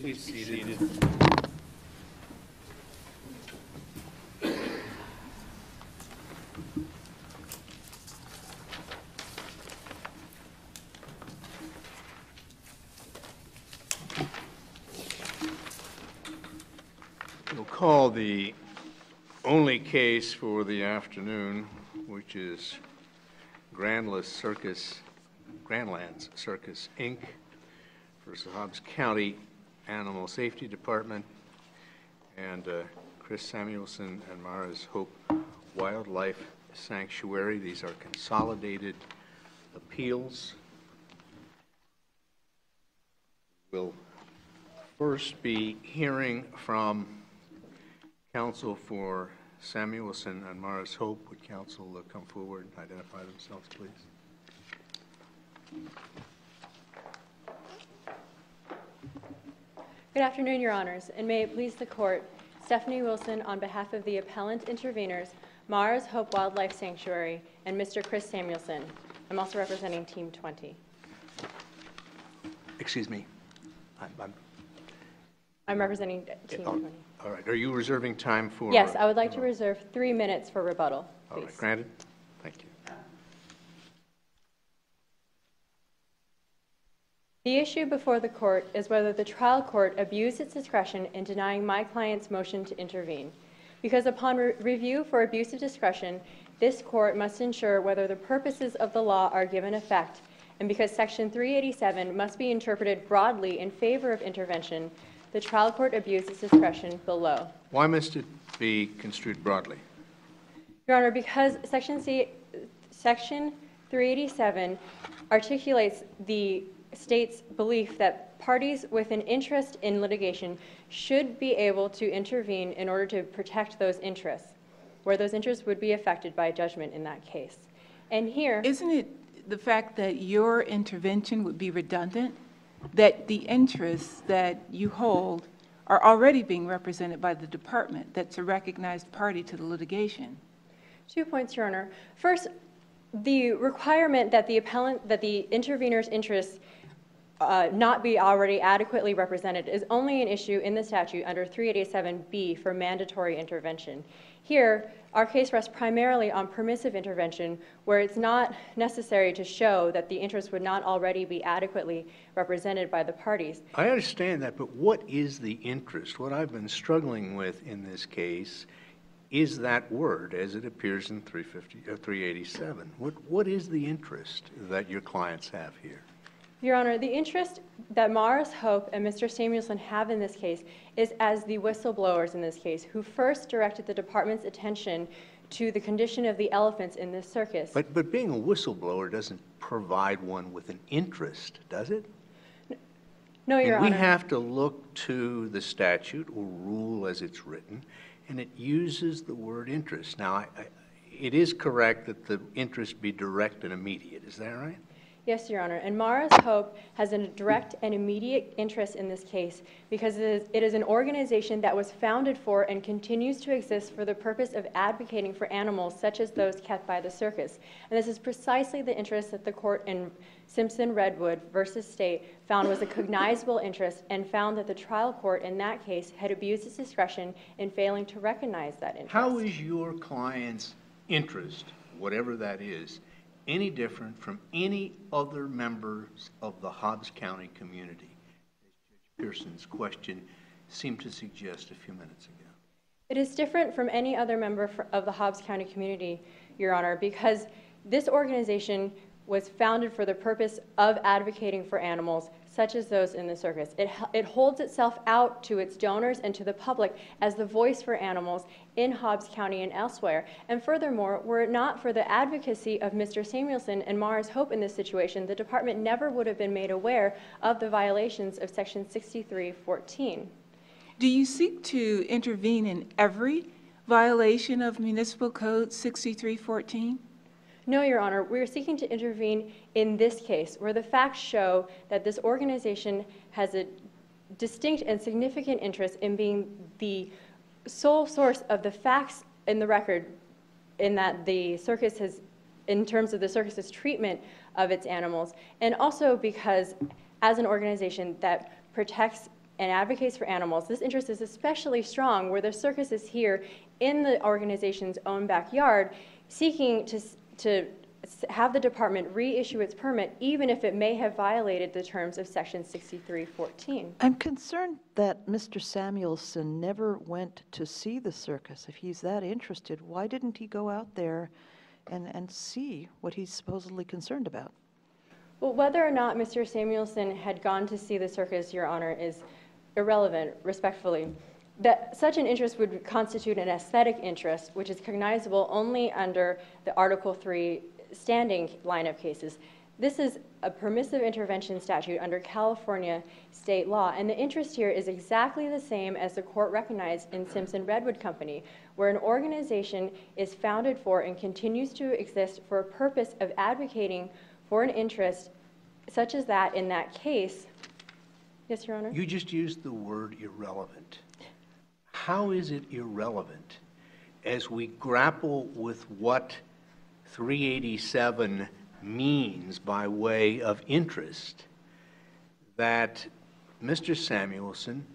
Please be seated. We'll call the only case for the afternoon, which is Grandlands Circus, Inc. versus Hobbs County Animal Safety Department, and Chris Samuelson and Mara's Hope Wildlife Sanctuary. These are consolidated appeals. We'll first be hearing from counsel for Samuelson and Mara's Hope. Would counsel come forward and identify themselves, please? Good afternoon, Your Honors, and may it please the Court, Stephanie Wilson on behalf of the appellant interveners, Mara's Hope Wildlife Sanctuary, and Mr. Chris Samuelson. I'm also representing Team 20. Excuse me. I'm representing Team 20. All right. Are you reserving time for? Yes, I would like to reserve 3 minutes for rebuttal, please. All right. Granted. Thank you. The issue before the Court is whether the trial court abused its discretion in denying my client's motion to intervene. Because upon review for abuse of discretion, this Court must ensure whether the purposes of the law are given effect, and because Section 387 must be interpreted broadly in favor of intervention, the trial court abused its discretion below. Why must it be construed broadly? Your Honor, because Section 387 articulates the state's belief that parties with an interest in litigation should be able to intervene in order to protect those interests, where those interests would be affected by judgment in that case. And here... Isn't it the fact that your intervention would be redundant, that the interests that you hold are already being represented by the department that's a recognized party to the litigation? 2 points, Your Honor. First, the requirement that the intervener's interests not be already adequately represented is only an issue in the statute under 387B for mandatory intervention. Here, our case rests primarily on permissive intervention, where it's not necessary to show that the interests would not already be adequately represented by the parties. I understand that, but what is the interest? What I've been struggling with in this case is that word as it appears in 387. What is the interest that your clients have here? Your Honor, the interest that Mara's Hope and Mr. Samuelson have in this case is as the whistleblowers in this case, who first directed the department's attention to the condition of the elephants in this circus. But being a whistleblower doesn't provide one with an interest, does it? No, Your Honor. We have to look to the statute or rule as it's written, and it uses the word interest. Now, it is correct that the interest be direct and immediate. Is that right? Yes, Your Honor, and Mara's Hope has a direct and immediate interest in this case because it is an organization that was founded for and continues to exist for the purpose of advocating for animals such as those kept by the circus. And this is precisely the interest that the court in Simpson-Redwood versus State found was a cognizable interest and found that the trial court in that case had abused its discretion in failing to recognize that interest. How is your client's interest, whatever that is, any different from any other members of the Hobbs County community, as Judge Pearson's question seemed to suggest a few minutes ago? It is different from any other member of the Hobbs County community, Your Honor, because this organization was founded for the purpose of advocating for animals such as those in the circus. It holds itself out to its donors and to the public as the voice for animals in Hobbs County and elsewhere. And furthermore, were it not for the advocacy of Mr. Samuelson and Mara's Hope in this situation, the department never would have been made aware of the violations of Section 6314. Do you seek to intervene in every violation of Municipal Code 6314? No, Your Honor. We are seeking to intervene in this case, where the facts show that this organization has a distinct and significant interest in being the sole source of the facts in the record, in that the circus has, in terms of the circus's treatment of its animals, and also because, as an organization that protects and advocates for animals, this interest is especially strong where the circus is here in the organization's own backyard, seeking to have the department reissue its permit, even if it may have violated the terms of Section 6314. I'm concerned that Mr. Samuelson never went to see the circus. If he's that interested, why didn't he go out there and see what he's supposedly concerned about? Well, whether or not Mr. Samuelson had gone to see the circus, Your Honor, is irrelevant, respectfully. That such an interest would constitute an aesthetic interest, which is cognizable only under the Article III standing line of cases. This is a permissive intervention statute under California state law, and the interest here is exactly the same as the court recognized in Simpson Redwood Company, where an organization is founded for and continues to exist for a purpose of advocating for an interest such as that in that case. Yes, Your Honor? You just used the word irrelevant. How is it irrelevant as we grapple with what 387 means by way of interest, that Mr. Samuelson,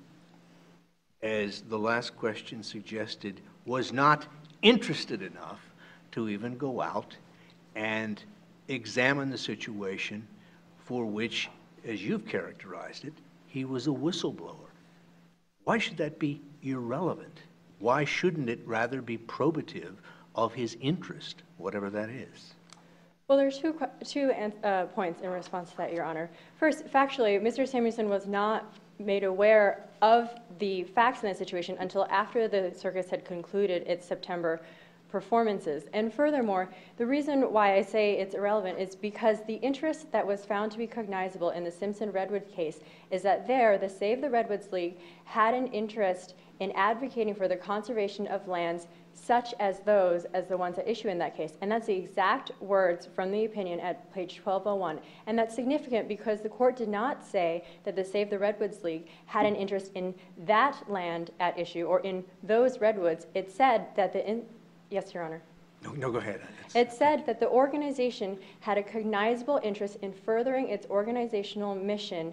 as the last question suggested, was not interested enough to even go out and examine the situation for which, as you've characterized it, he was a whistleblower? Why should that be irrelevant? Why shouldn't it rather be probative of his interest, whatever that is? Well, there's two points in response to that, Your Honor. First, factually, Mr. Samuelson was not made aware of the facts in that situation until after the circus had concluded its September performances. And furthermore, the reason why I say it's irrelevant is because the interest that was found to be cognizable in the Simpson Redwood case is that there, the Save the Redwoods League had an interest in advocating for the conservation of lands such as the ones at issue in that case. And that's the exact words from the opinion at page 1201. And that's significant because the court did not say that the Save the Redwoods League had an interest in that land at issue or in those redwoods. It said that yes, Your Honor. No, go ahead. It said that the organization had a cognizable interest in furthering its organizational mission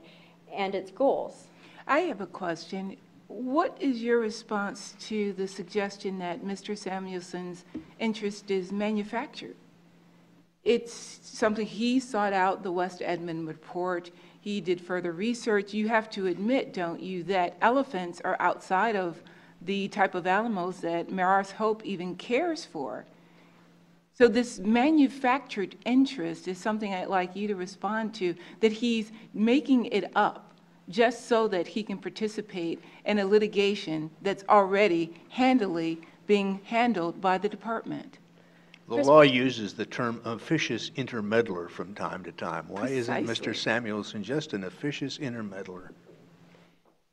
and its goals. I have a question. What is your response to the suggestion that Mr. Samuelson's interest is manufactured? It's something he sought out, the West Edmund report. He did further research. You have to admit, don't you, that elephants are outside of the type of animals that Maris Hope even cares for. So this manufactured interest is something I'd like you to respond to, that he's making it up just so that he can participate in a litigation that's already handily being handled by the department. The law uses the term officious intermeddler from time to time. Why isn't Precisely. Mr. Samuelson just an officious intermeddler?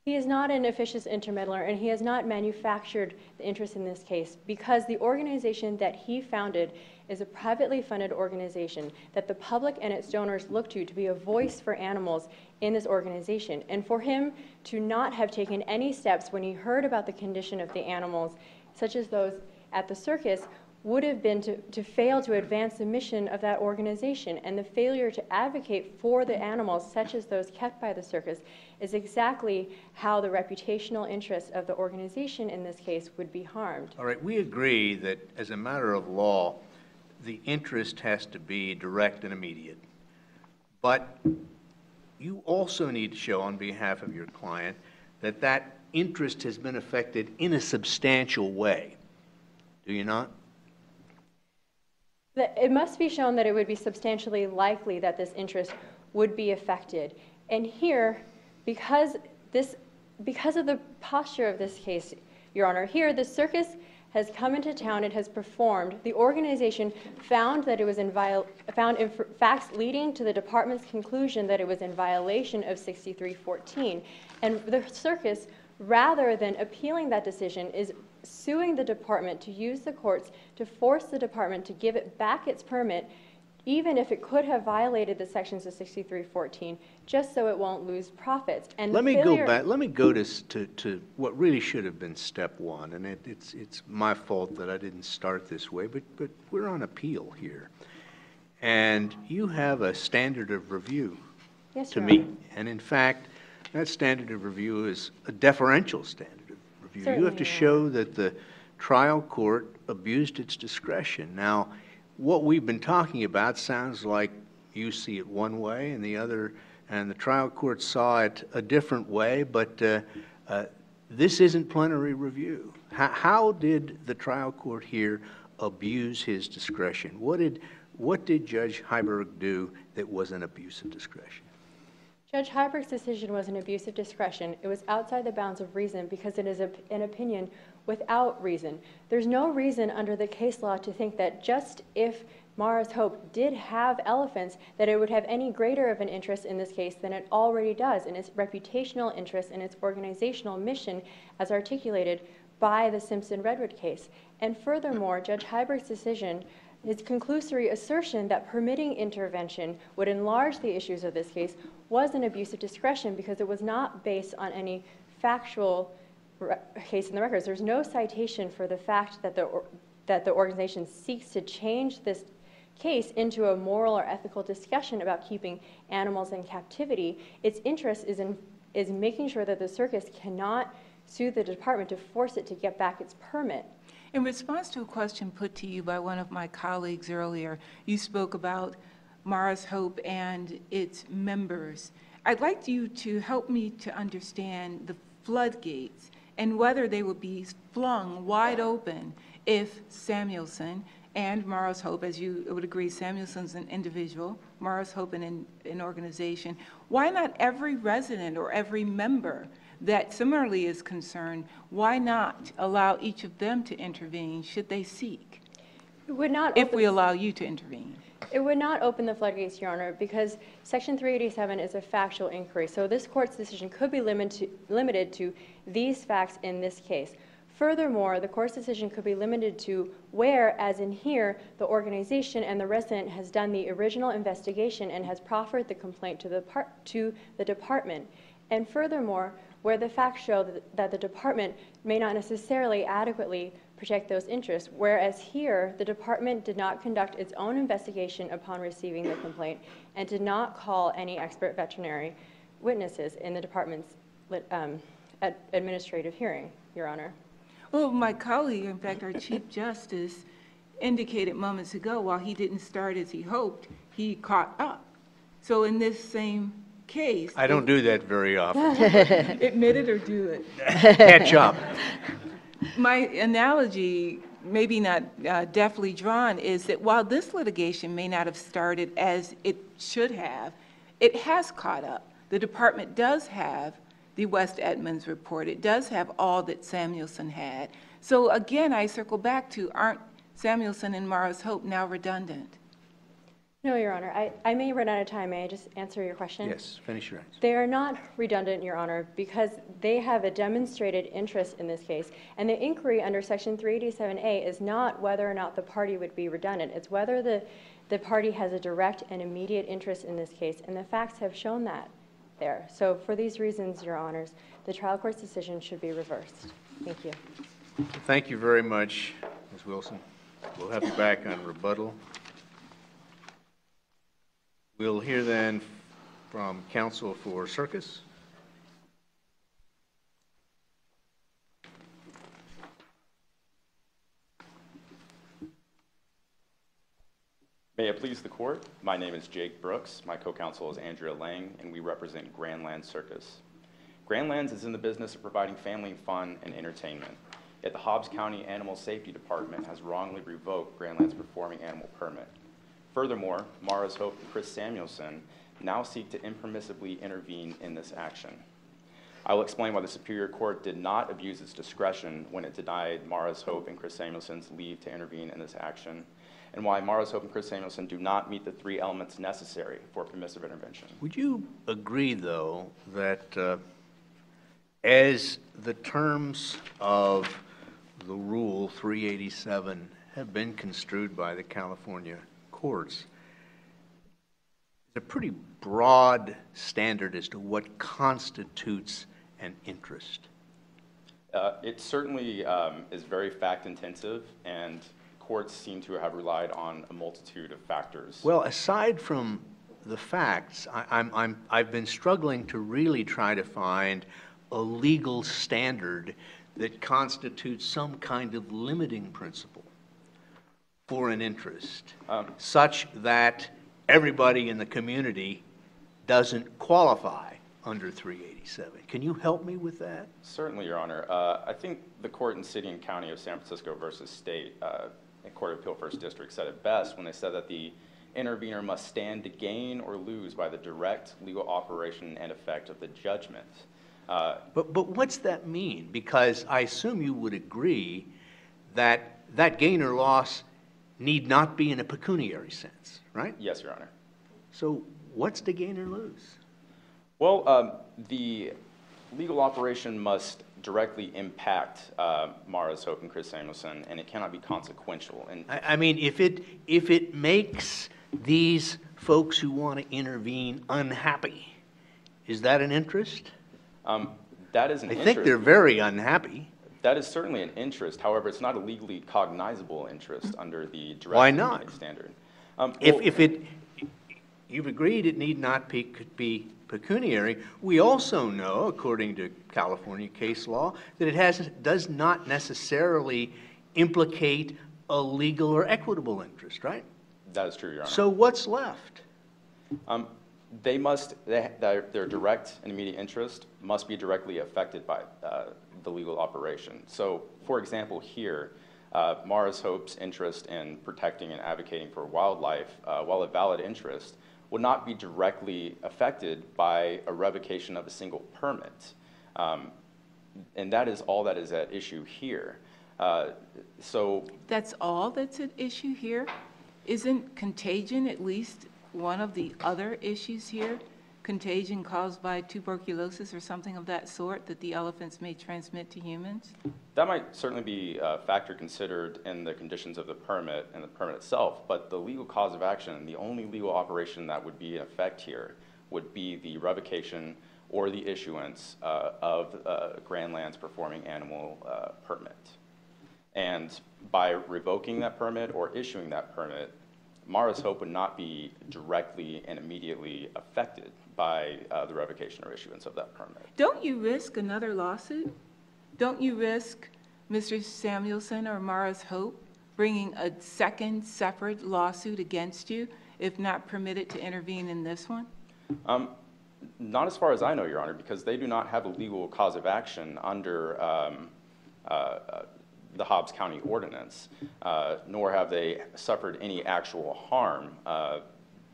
He is not an officious intermeddler, and he has not manufactured the interest in this case because the organization that he founded is a privately funded organization that the public and its donors look to be a voice for animals in this organization. And for him to not have taken any steps when he heard about the condition of the animals, such as those at the circus, would have been to fail to advance the mission of that organization. And the failure to advocate for the animals, such as those kept by the circus, is exactly how the reputational interests of the organization in this case would be harmed. All right, we agree that as a matter of law, the interest has to be direct and immediate. But you also need to show on behalf of your client that that interest has been affected in a substantial way. Do you not? It must be shown that it would be substantially likely that this interest would be affected. And here, because of the posture of this case, Your Honor, here the circus has come into town, it has performed. The organization found that it was found facts leading to the department's conclusion that it was in violation of 6314. And the circus, rather than appealing that decision, is suing the department to use the courts to force the department to give it back its permit, even if it could have violated the sections of 6314, just so it won't lose profits. And Let me go back. Let me go to what really should have been step one, and it's my fault that I didn't start this way, but we're on appeal here, and you have a standard of review Yes, to Your meet. Honor. And in fact, That standard of review is a deferential standard of review. You Certainly, have to Your show that the trial court abused its discretion. Now, what we've been talking about sounds like you see it one way and the trial court saw it a different way, but this isn't plenary review. How did the trial court here abuse his discretion? What did Judge Heiberg do that was an abuse of discretion? Judge Heiberg's decision was an abuse of discretion. It was outside the bounds of reason because it is an opinion without reason. There's no reason under the case law to think that just if Mara's Hope did have elephants, that it would have any greater of an interest in this case than it already does in its reputational interest and its organizational mission as articulated by the Simpson-Redwood case. And furthermore, Judge Heiberg's decision, his conclusory assertion that permitting intervention would enlarge the issues of this case was an abuse of discretion because it was not based on any factual case in the records. There's no citation for the fact that the organization seeks to change this case into a moral or ethical discussion about keeping animals in captivity. Its interest is making sure that the circus cannot sue the department to force it to get back its permit. In response to a question put to you by one of my colleagues earlier, you spoke about Mara's Hope and its members. I'd like you to help me to understand the floodgates and whether they would be flung wide open if Samuelson and Mara's Hope, as you would agree, Samuelson's an individual, Mara's Hope an organization. Why not every resident or every member that similarly is concerned, why not allow each of them to intervene should they seek? It would not if we allow you to intervene. It would not open the floodgates, Your Honor, because Section 387 is a factual inquiry. So this court's decision could be limited to these facts in this case. Furthermore, the court's decision could be limited to where, as in here, the organization and the resident has done the original investigation and has proffered the complaint to the department. And furthermore, where the facts show that the department may not necessarily adequately protect those interests, whereas here, the department did not conduct its own investigation upon receiving the complaint and did not call any expert veterinary witnesses in the department's administrative hearing, Your Honor. Well, my colleague, in fact, our Chief Justice, indicated moments ago, while he didn't start as he hoped, he caught up. So in this same case... I don't do that very often. Admit it or do it. Catch up. My analogy, maybe not deftly drawn, is that while this litigation may not have started as it should have, it has caught up. The department does have the West Edmonds report. It does have all that Samuelson had. So again, I circle back to, aren't Samuelson and Mara's Hope now redundant? No, Your Honor. I may run out of time. May I just answer your question? Yes, finish your answer. They are not redundant, Your Honor, because they have a demonstrated interest in this case. And the inquiry under Section 387A is not whether or not the party would be redundant. It's whether the party has a direct and immediate interest in this case. And the facts have shown that there. So for these reasons, Your Honors, the trial court's decision should be reversed. Thank you. Thank you very much, Ms. Wilson. We'll have you back on rebuttal. We'll hear then from counsel for Circus. May it please the court, my name is Jake Brooks, my co-counsel is Andrea Lang, and we represent Grandlands Circus. Grandlands is in the business of providing family fun and entertainment, yet the Hobbs County Animal Safety Department has wrongly revoked Grandlands' performing animal permit. Furthermore, Mara's Hope and Chris Samuelson now seek to impermissibly intervene in this action. I will explain why the Superior Court did not abuse its discretion when it denied Mara's Hope and Chris Samuelson's leave to intervene in this action, and why Mara's Hope and Chris Samuelson do not meet the 3 elements necessary for permissive intervention. Would you agree, though, that as the terms of the Rule 387 have been construed by the California courts, it's a pretty broad standard as to what constitutes an interest? It certainly is very fact-intensive, and courts seem to have relied on a multitude of factors. Well, aside from the facts, I've been struggling to really try to find a legal standard that constitutes some kind of limiting principle for an interest, such that everybody in the community doesn't qualify under 387. Can you help me with that? Certainly, Your Honor. I think the court in City and County of San Francisco versus State, Court of Appeal First District, said it best when they said that the intervener must stand to gain or lose by the direct legal operation and effect of the judgment. But what's that mean? Because I assume you would agree that that gain or loss need not be in a pecuniary sense, right? Yes, Your Honor. So what's to gain or lose? Well, the legal operation must directly impact Mara's Hope and Chris Samuelson, and it cannot be consequential. And I mean, if it makes these folks who want to intervene unhappy, is that an interest? that is an interest. I think they're very unhappy. That is certainly an interest. However, it's not a legally cognizable interest under the direct Why not? standard. You've agreed it need not be pecuniary. We also know, according to California case law, that it does not necessarily implicate a legal or equitable interest, right? That is true, Your Honor. So what's left? Their direct and immediate interest must be directly affected by the legal operation. So, for example, here, Mara's Hope's interest in protecting and advocating for wildlife, while a valid interest, would not be directly affected by a revocation of a single permit. And that is all that is at issue here. So that's all that's at issue here? Isn't contagion at least one of the other issues here? Contagion caused by tuberculosis or something of that sort that the elephants may transmit to humans? that might certainly be a factor considered in the conditions of the permit and the permit itself, but the legal cause of action, the only legal operation that would be in effect here would be the revocation or the issuance of Grandland's performing animal permit. And by revoking that permit or issuing that permit, Mara's Hope would not be directly and immediately affected by the revocation or issuance of that permit. Don't you risk another lawsuit? Don't you risk Mr. Samuelson or Mara's Hope bringing a second separate lawsuit against you if not permitted to intervene in this one? Not as far as I know, Your Honor, because they do not have a legal cause of action under the Hobbs County Ordinance, nor have they suffered any actual harm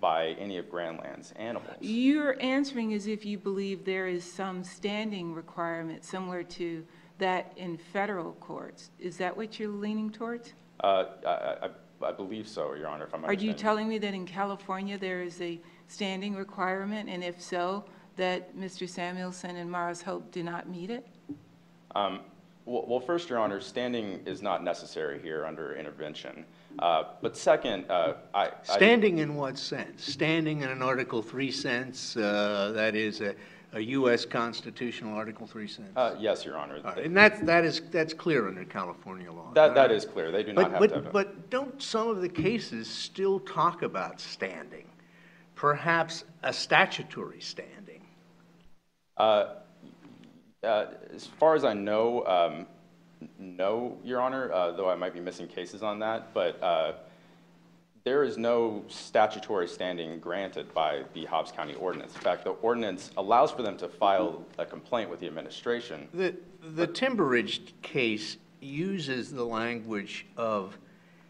by any of Grandland's animals. You're answering as if you believe there is some standing requirement similar to that in federal courts. Is that what you're leaning towards? I believe so, Your Honor, if I'm Are you telling me that in California there is a standing requirement, and if so, that Mr. Samuelson and Mara's Hope do not meet it? Well, first, Your Honor, standing is not necessary here under intervention. But second, Standing in what sense? Standing in an Article 3 sense, that is a U.S. constitutional Article 3 sense? yes, Your Honor. Right. And that's clear under California law. That is clear. They do not have to have it. But don't some of the cases still talk about standing? Perhaps a statutory standing? As far as I know, no, Your Honor, though I might be missing cases on that, but there is no statutory standing granted by the Hobbs County Ordinance. In fact, the ordinance allows for them to file a complaint with the administration. The Timber Ridge case uses the language of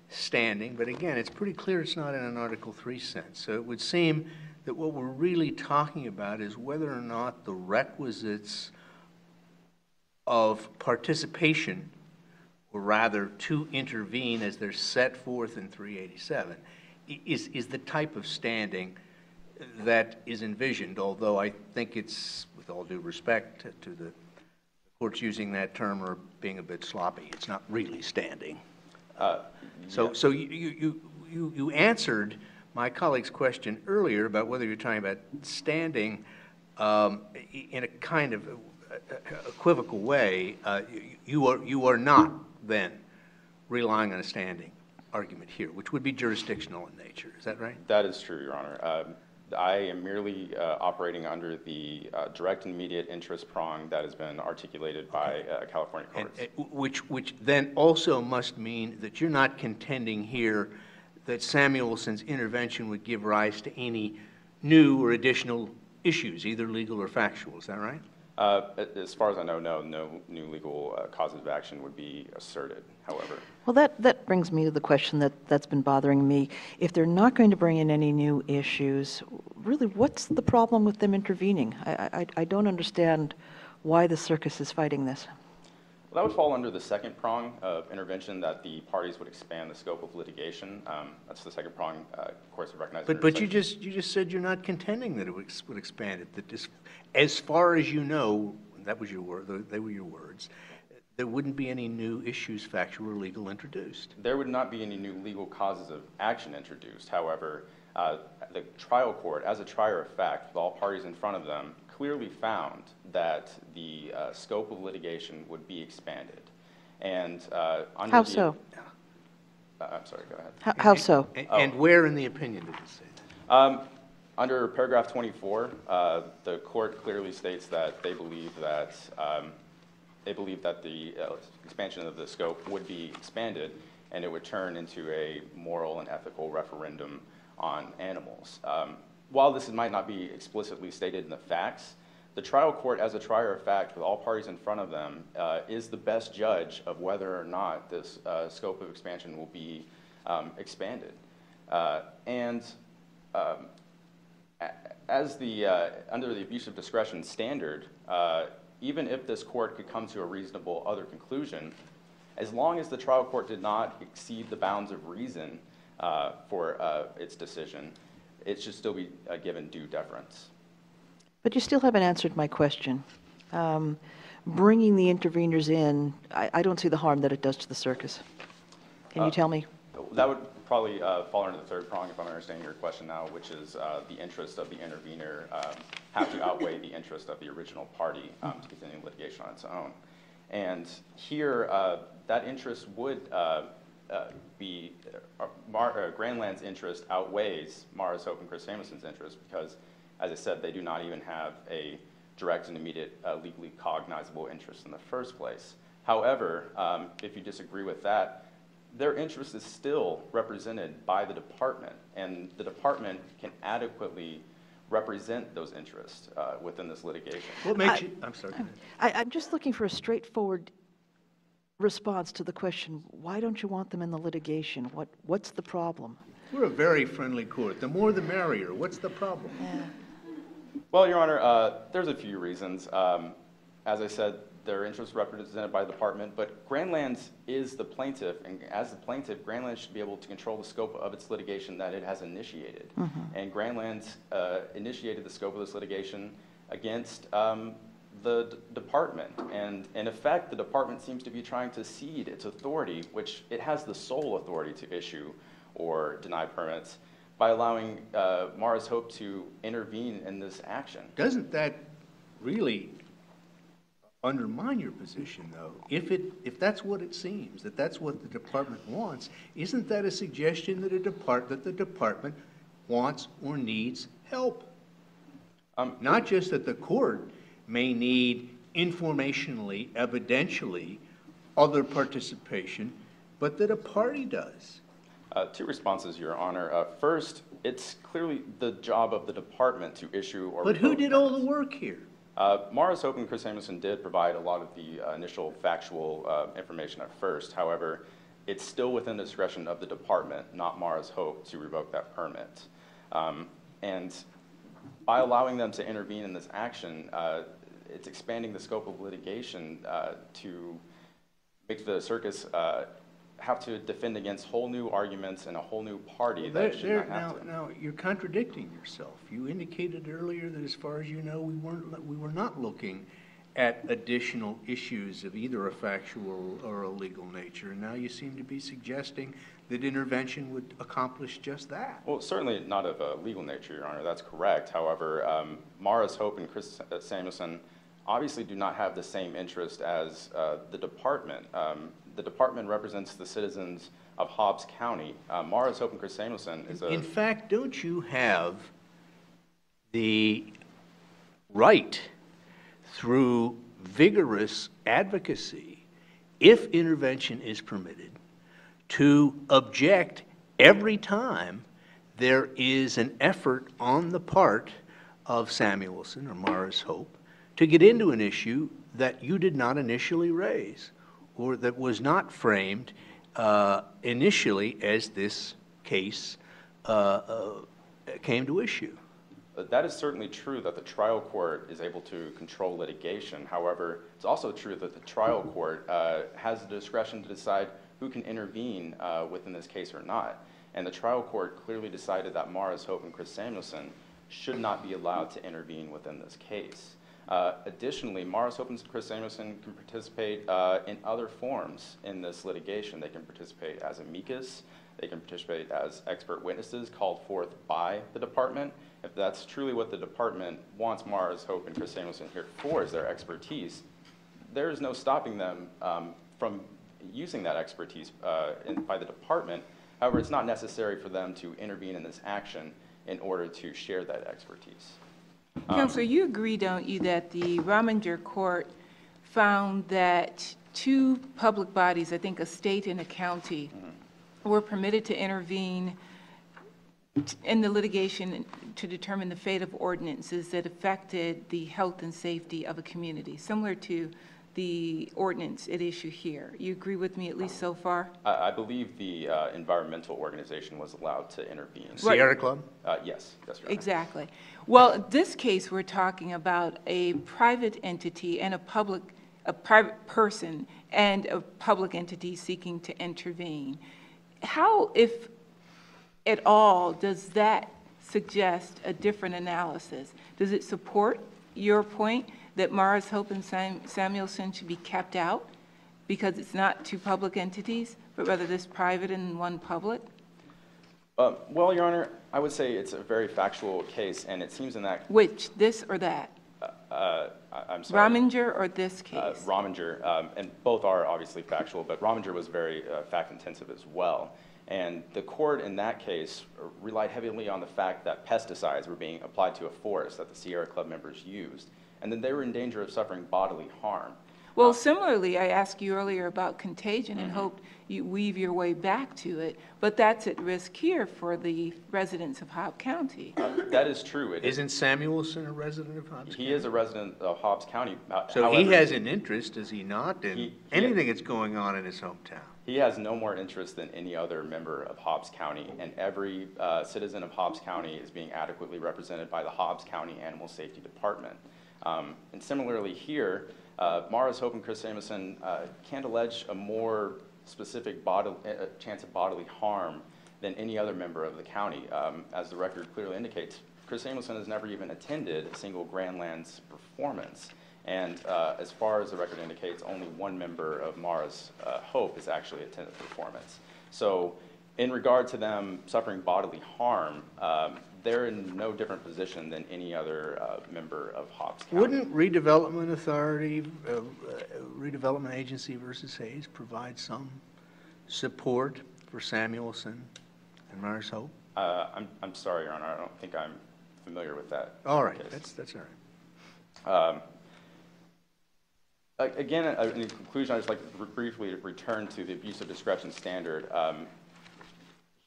standing, but again, it's pretty clear it's not in an Article 3 sense. So it would seem that what we're really talking about is whether or not the requisites of participation, or rather to intervene as they're set forth in 387, is the type of standing that is envisioned, although I think it's, with all due respect to the courts using that term, or being a bit sloppy. It's not really standing. So you answered my colleague's question earlier about whether you're talking about standing in a kind of equivocal way. You are not then relying on a standing argument here, which would be jurisdictional in nature. Is that right? That is true, Your Honor. I am merely operating under the direct and immediate interest prong that has been articulated by California courts. Which then also must mean that you're not contending here that Samuelson's intervention would give rise to any new or additional issues, either legal or factual. Is that right? As far as I know, no new legal causes of action would be asserted, however. Well, that brings me to the question that's been bothering me. If they're not going to bring in any new issues, really, what's the problem with them intervening? I don't understand why the circus is fighting this. Well, that would fall under the second prong of intervention, that the parties would expand the scope of litigation. That's the second prong, of course, recognized. But you just said you're not contending that it would expand it. That this, as far as you know, that was your word. They were your words. There wouldn't be any new issues, factual or legal, introduced. There would not be any new legal causes of action introduced. However, the trial court, as a trier of fact, with all parties in front of them, clearly found that the scope of litigation would be expanded. And under How so? I'm sorry, go ahead. How so? And where in the opinion did it say that? Under paragraph 24, the court clearly states that they believe that the expansion of the scope would be expanded, and it would turn into a moral and ethical referendum on animals. While this might not be explicitly stated in the facts, the trial court, as a trier of fact, with all parties in front of them, is the best judge of whether or not this scope of expansion will be expanded. Under the abuse of discretion standard, even if this court could come to a reasonable other conclusion, as long as the trial court did not exceed the bounds of reason for its decision, it should still be given due deference. But you still haven't answered my question. Bringing the interveners in, I don't see the harm that it does to the circus. Can you tell me? That would probably fall under the third prong, if I'm understanding your question now, which is the interest of the intervener have to outweigh the interest of the original party to continue litigation on its own. And here, that interest would be, Grandland's interest outweighs Mara's Hope and Chris Samoson's interest because, as I said, they do not even have a direct and immediate legally cognizable interest in the first place. However, if you disagree with that, their interest is still represented by the department, and the department can adequately represent those interests within this litigation. What makes you, I'm sorry. I'm just looking for a straightforward response to the question, why don't you want them in the litigation? What's the problem? We're a very friendly court. The more the merrier. What's the problem? Yeah. Well, Your Honor, there's a few reasons. As I said, their interests represented by the department, but Grandlands is the plaintiff, and as the plaintiff, Grandlands should be able to control the scope of its litigation that it has initiated. And Grandlands initiated the scope of this litigation against the department, and in effect, the department seems to be trying to cede its authority, which it has the sole authority to issue or deny permits, by allowing Mara's Hope to intervene in this action. Doesn't that really undermine your position, though? If that's what it seems, that that's what the department wants, isn't that a suggestion that the department wants or needs help? Not just that the court may need informationally, evidentially, other participation, but that a party does. Two responses, Your Honor. First, it's clearly the job of the department to issue or But who revoke did all permits. the work here? Mara's Hope and Chris Samuelson did provide a lot of the initial factual information at first. However, it's still within the discretion of the department, not Mara's Hope, to revoke that permit. And by allowing them to intervene in this action, it's expanding the scope of litigation to make the circus have to defend against whole new arguments and a whole new party that should not have to. Now, you're contradicting yourself. You indicated earlier that as far as you know, we were not looking at additional issues of either a factual or a legal nature, and now you seem to be suggesting that intervention would accomplish just that. Well, certainly not of a legal nature, Your Honor. That's correct. However, Mara's Hope and Chris Samuelson obviously do not have the same interest as the department. The department represents the citizens of Hobbs County. Mara's Hope and Chris Samuelson is a... In fact, don't you have the right through vigorous advocacy, if intervention is permitted, to object every time there is an effort on the part of Samuelson or Morris Hope to get into an issue that you did not initially raise or that was not framed initially as this case came to issue. That is certainly true that the trial court is able to control litigation. However, it's also true that the trial court has the discretion to decide who can intervene within this case or not. And the trial court clearly decided that Morris Hope and Chris Samuelson should not be allowed to intervene within this case. Additionally, Morris Hope and Chris Samuelson can participate in other forms in this litigation. They can participate as amicus. They can participate as expert witnesses called forth by the department. If that's truly what the department wants Morris Hope and Chris Samuelson here for, is their expertise, there is no stopping them from using that expertise by the department. However, it's not necessary for them to intervene in this action in order to share that expertise. Counselor, you agree, don't you, that the Rominger Court found that two public bodies, I think a state and a county, were permitted to intervene in the litigation to determine the fate of ordinances that affected the health and safety of a community, similar to the ordinance at issue here. You agree with me at least so far? I believe the environmental organization was allowed to intervene. Sierra Club? Yes, that's right. Exactly. Well, in this case, we're talking about a private entity and a private person and a public entity seeking to intervene. How, if at all, does that suggest a different analysis? Does it support your point that Morris Hope and Samuelson should be kept out because it's not two public entities, but rather this private and one public? Well, Your Honor, I would say it's a very factual case, and it seems in that... Which, this or that? I'm sorry. Rominger or this case? Rominger, and both are obviously factual, but Rominger was very fact-intensive as well. And the court in that case relied heavily on the fact that pesticides were being applied to a forest that the Sierra Club members used, and then they were in danger of suffering bodily harm. Well, similarly, I asked you earlier about contagion and hoped you weave your way back to it, but that's at risk here for the residents of Hobbs County. That is true. Isn't Samuelson a resident of Hobbs County? He is a resident of Hobbs County. So however, he has an interest, does he not, in anything that's going on in his hometown? He has no more interest than any other member of Hobbs County, and every citizen of Hobbs County is being adequately represented by the Hobbs County Animal Safety Department. And similarly here, Morris Hope and Chris Samuelson can't allege a more specific chance of bodily harm than any other member of the county. As the record clearly indicates, Chris Samuelson has never even attended a single Grandlands performance. And as far as the record indicates, only one member of Morris Hope has actually attended the performance. So in regard to them suffering bodily harm, they're in no different position than any other member of Hobbs County. Wouldn't redevelopment authority, redevelopment agency versus Hayes provide some support for Samuelson and Morris Hope? I'm sorry, Your Honor, I don't think I'm familiar with that. All right, case. that's all right. Again, in conclusion, I'd just like to briefly return to the abuse of discretion standard.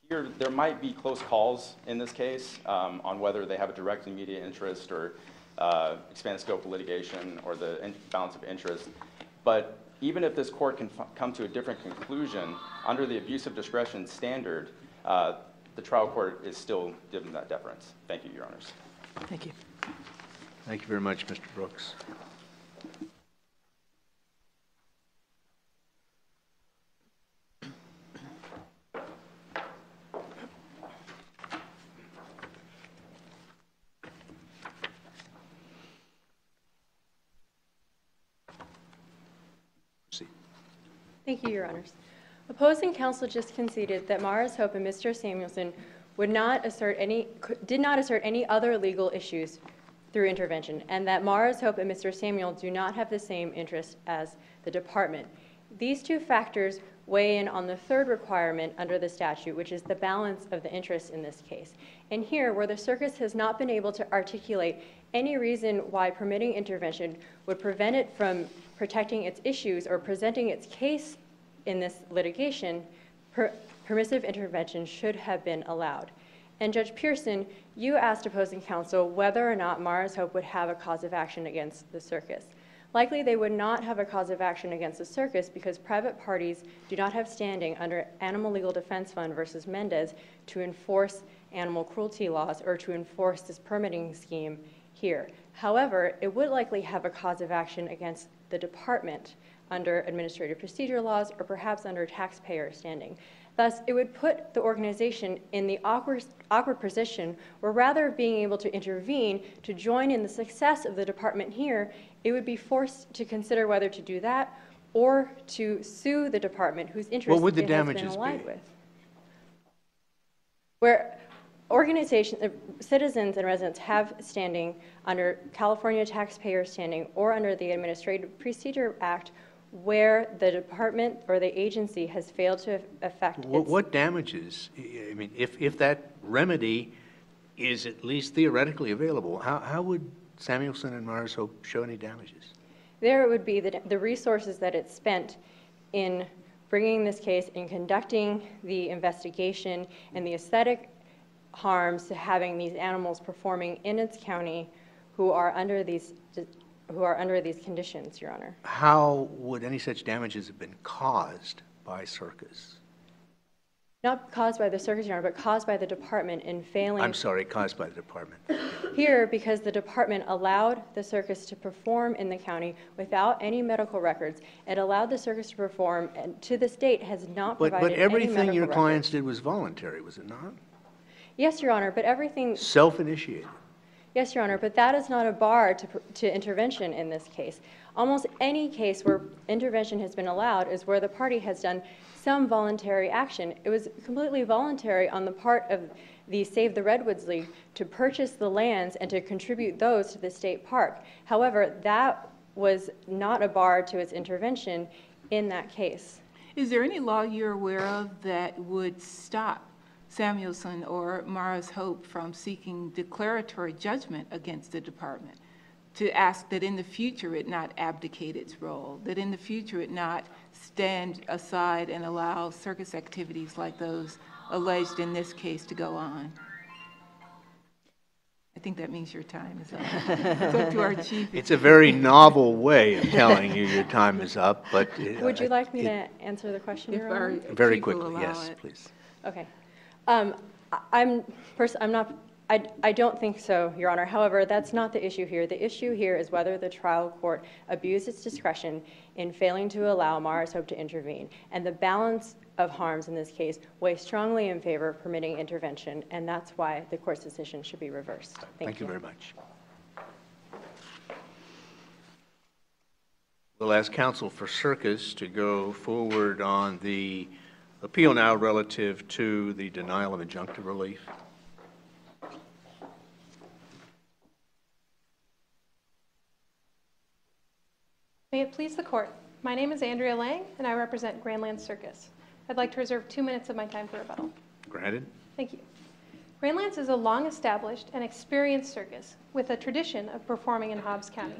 Here, there might be close calls in this case on whether they have a direct immediate interest or expanded scope of litigation or the balance of interest. But even if this court can come to a different conclusion, under the abuse of discretion standard, the trial court is still given that deference. Thank you, Your Honors. Thank you. Thank you very much, Mr. Brooks. Thank you, Your Honors. Opposing counsel just conceded that Morris Hope and Mr. Samuelson did not assert any other legal issues through intervention, and that Morris Hope and Mr. Samuel do not have the same interest as the department. These two factors weigh in on the third requirement under the statute, which is the balance of the interests in this case. And here, where the circus has not been able to articulate any reason why permitting intervention would prevent it from protecting its issues or presenting its case in this litigation, permissive intervention should have been allowed. And Judge Pearson, you asked opposing counsel whether or not Mars Hope would have a cause of action against the circus. Likely they would not have a cause of action against the circus because private parties do not have standing under Animal Legal Defense Fund versus Mendez to enforce animal cruelty laws or to enforce this permitting scheme here. However, it would likely have a cause of action against the department under administrative procedure laws or perhaps under taxpayer standing. Thus, it would put the organization in the awkward position where rather than being able to intervene to join in the success of the department here, it would be forced to consider whether to do that or to sue the department whose interests What would the it has been damages aligned be? with. Where organizations, citizens and residents have standing under California taxpayer standing or under the Administrative Procedure Act where the department or the agency has failed to affect its... What damages? I mean, if that remedy is at least theoretically available, how would Samuelson and Mars Hope show any damages? There it would be the resources that it spent in bringing this case, in conducting the investigation, and the aesthetic harms to having these animals performing in its county who are under these conditions, Your Honor. How would any such damages have been caused by circus? Not caused by the circus, Your Honor, but caused by the department in failing... I'm sorry, caused by the department. Here, because the department allowed the circus to perform in the county without any medical records. It allowed the circus to perform, and to this date has not provided But everything any medical your records. clients did was voluntary, was it not? Yes, Your Honor, but everything... Self-initiated. Yes, Your Honor, but that is not a bar to intervention in this case. Almost any case where intervention has been allowed is where the party has done some voluntary action. It was completely voluntary on the part of the Save the Redwoods League to purchase the lands and to contribute those to the state park. However, that was not a bar to its intervention in that case. Is there any law you're aware of that would stop Samuelson or Mars Hope from seeking declaratory judgment against the department, to ask that in the future it not abdicate its role, that in the future it not stand aside and allow circus activities like those alleged in this case to go on? I think that means your time is up. It's up to our chief. It's a very novel way of telling you your time is up, but... Would you like me to answer the question, Your Honor? Very quickly, yes, please. Okay. I don't think so, Your Honor. However, that's not the issue here. The issue here is whether the trial court abused its discretion in failing to allow Mars Hope to intervene. And the balance of harms in this case weighs strongly in favor of permitting intervention, and that's why the court's decision should be reversed. Thank you very much. We'll ask counsel for circus to go forward on the appeal now relative to the denial of injunctive relief. May it please the court. My name is Andrea Lang, and I represent Grandland Circus. I'd like to reserve 2 minutes of my time for rebuttal. Granted. Thank you. Grandlands is a long-established and experienced circus with a tradition of performing in Hobbs County.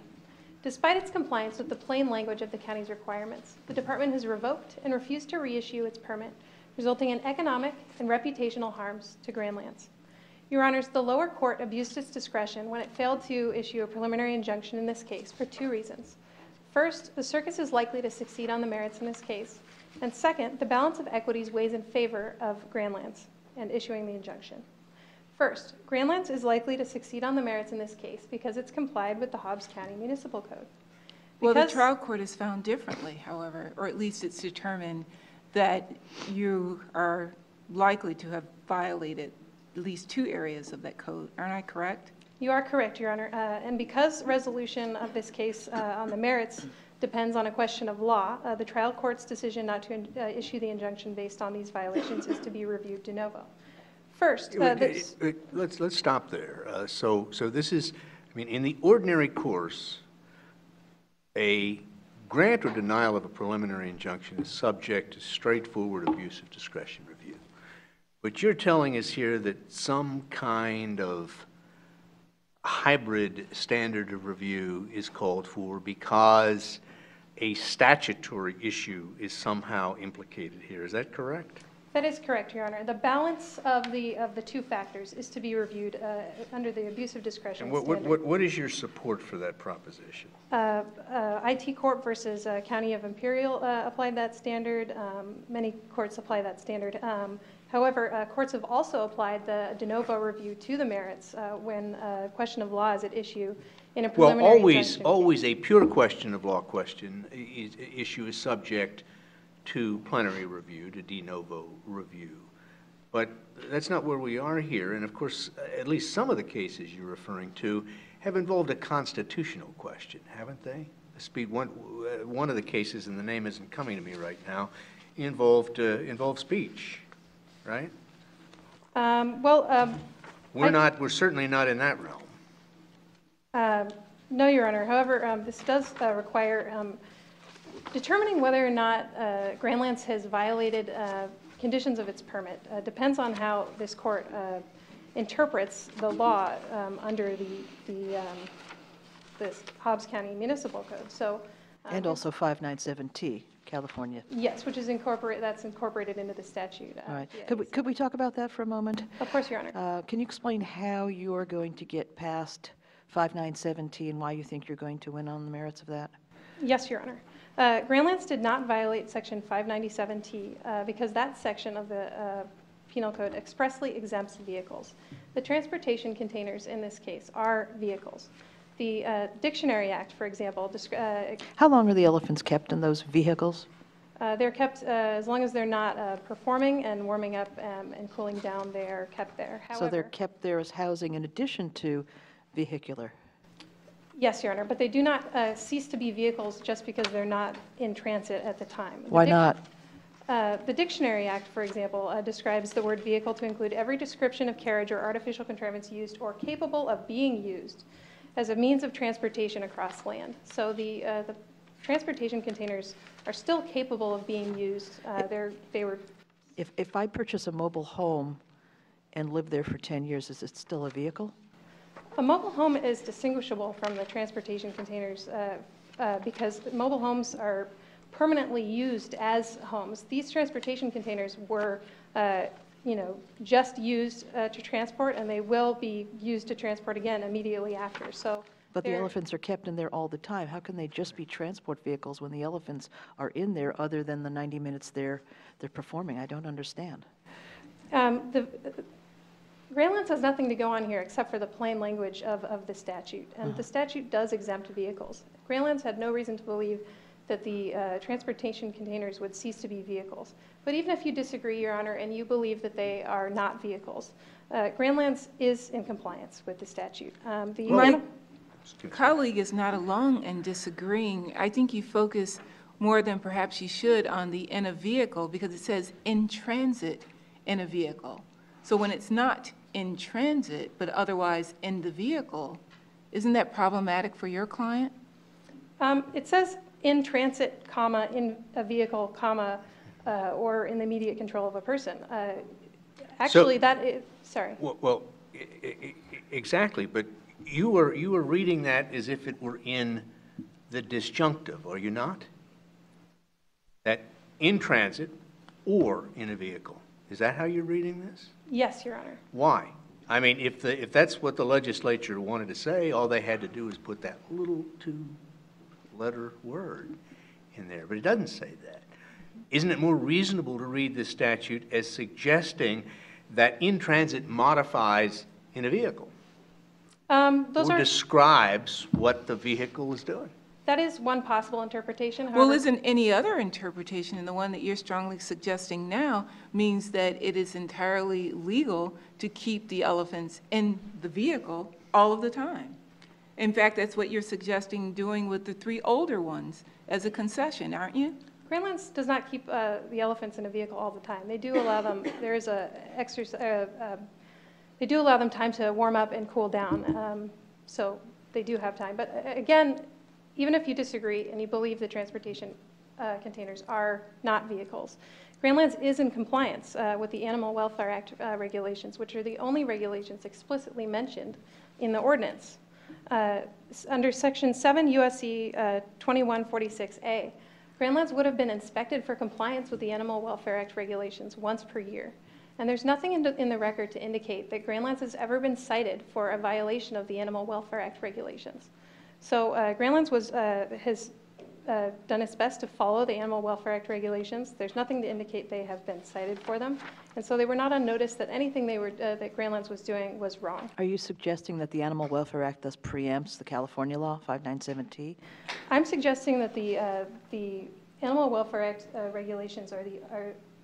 Despite its compliance with the plain language of the county's requirements, the department has revoked and refused to reissue its permit, resulting in economic and reputational harms to Grandlands. Your Honors, the lower court abused its discretion when it failed to issue a preliminary injunction in this case for 2 reasons. First, the circus is likely to succeed on the merits in this case. And second, the balance of equities weighs in favor of Grandlands and issuing the injunction. First, Grandlands is likely to succeed on the merits in this case because it's complied with the Hobbs County Municipal Code. Well, the trial court has found differently, however, or at least it's determined that you are likely to have violated at least 2 areas of that code. Aren't I correct? You are correct, Your Honor. And because resolution of this case on the merits depends on a question of law, the trial court's decision not to issue the injunction based on these violations is to be reviewed de novo. First, let's stop there. So this is, I mean, in the ordinary course, a grant or denial of a preliminary injunction is subject to straightforward abuse of discretion review. But you're telling us here that some kind of hybrid standard of review is called for because a statutory issue is somehow implicated here. Is that correct? That is correct, Your Honor. The balance of the two factors is to be reviewed under the abuse of discretion standard. What is your support for that proposition? IT Corp versus County of Imperial applied that standard. Many courts apply that standard. However, courts have also applied the de novo review to the merits when a question of law is at issue in a preliminary injunction. Always a pure question of law issue is subject to plenary review, to de novo review. But that's not where we are here. And of course, at least some of the cases you're referring to have involved a constitutional question, haven't they? One of the cases, and the name isn't coming to me right now, involved speech, right? We're certainly not in that realm. No, Your Honor. However, this does require determining whether or not Grandlands has violated conditions of its permit. Depends on how this court interprets the law under the Hobbs County Municipal Code. So, And also 597T, California. yes, which is incorporated into the statute. All right. Yeah, Could we talk about that for a moment? Of course, Your Honor. Can you explain how you're going to get past 597T and why you think you're going to win on the merits of that? Yes, Your Honor. Grandlands did not violate Section 597T because that section of the Penal Code expressly exempts vehicles. The transportation containers in this case are vehicles. The Dictionary Act, for example, How long are the elephants kept in those vehicles? they're kept as long as they're not performing and warming up and cooling down. They are kept there. So they're kept there as housing in addition to vehicular? Yes, Your Honor, but they do not cease to be vehicles just because they're not in transit at the time. Why not? The Dictionary Act, for example, describes the word vehicle to include every description of carriage or artificial contrivance used or capable of being used as a means of transportation across land. So the transportation containers are still capable of being used. If I purchase a mobile home and live there for 10 years, is it still a vehicle? A mobile home is distinguishable from the transportation containers because mobile homes are permanently used as homes. These transportation containers were, just used to transport, and they will be used to transport again immediately after. So, but the elephants are kept in there all the time. How can they just be transport vehicles when the elephants are in there other than the 90 minutes they're performing? I don't understand. Grandlands has nothing to go on here except for the plain language of the statute, and the statute does exempt vehicles. Grandlands had no reason to believe that the transportation containers would cease to be vehicles. But even if you disagree, Your Honor, and you believe that they are not vehicles, Grandlands is in compliance with the statute. My colleague is not alone in disagreeing. I think you focus more than perhaps you should on the in a vehicle because it says in transit in a vehicle. So when it's not in transit, but otherwise in the vehicle, isn't that problematic for your client? It says in transit, comma, in a vehicle, comma, or in the immediate control of a person. Actually, sorry. Well, exactly, but you were reading that as if it were in the disjunctive, are you not? That in transit or in a vehicle. Is that how you're reading this? Yes, Your Honor. Why? I mean, if that's what the legislature wanted to say, all they had to do is put that little two-letter word in there, but it doesn't say that. Isn't it more reasonable to read this statute as suggesting that in transit modifies in a vehicle? Or describes what the vehicle is doing? That is one possible interpretation. Well, isn't any other interpretation, and the one that you're strongly suggesting now, means that it is entirely legal to keep the elephants in the vehicle all of the time? In fact, that's what you're suggesting doing with the 3 older ones as a concession, aren't you? Grandlands does not keep the elephants in a vehicle all the time. They do allow them, there is they do allow them time to warm up and cool down. So they do have time. But again, even if you disagree and you believe the transportation containers are not vehicles, Grandlands is in compliance with the Animal Welfare Act regulations, which are the only regulations explicitly mentioned in the ordinance. Under Section 7 U.S.C. 2146A, Grandlands would have been inspected for compliance with the Animal Welfare Act regulations once per year. And there's nothing in the record to indicate that Grandlands has ever been cited for a violation of the Animal Welfare Act regulations. So Grandlands has done its best to follow the Animal Welfare Act regulations. There's nothing to indicate they have been cited for them. And so they were not on notice that anything that Grandlands was doing was wrong. Are you suggesting that the Animal Welfare Act thus preempts the California law, 597T? I'm suggesting that the Animal Welfare Act regulations are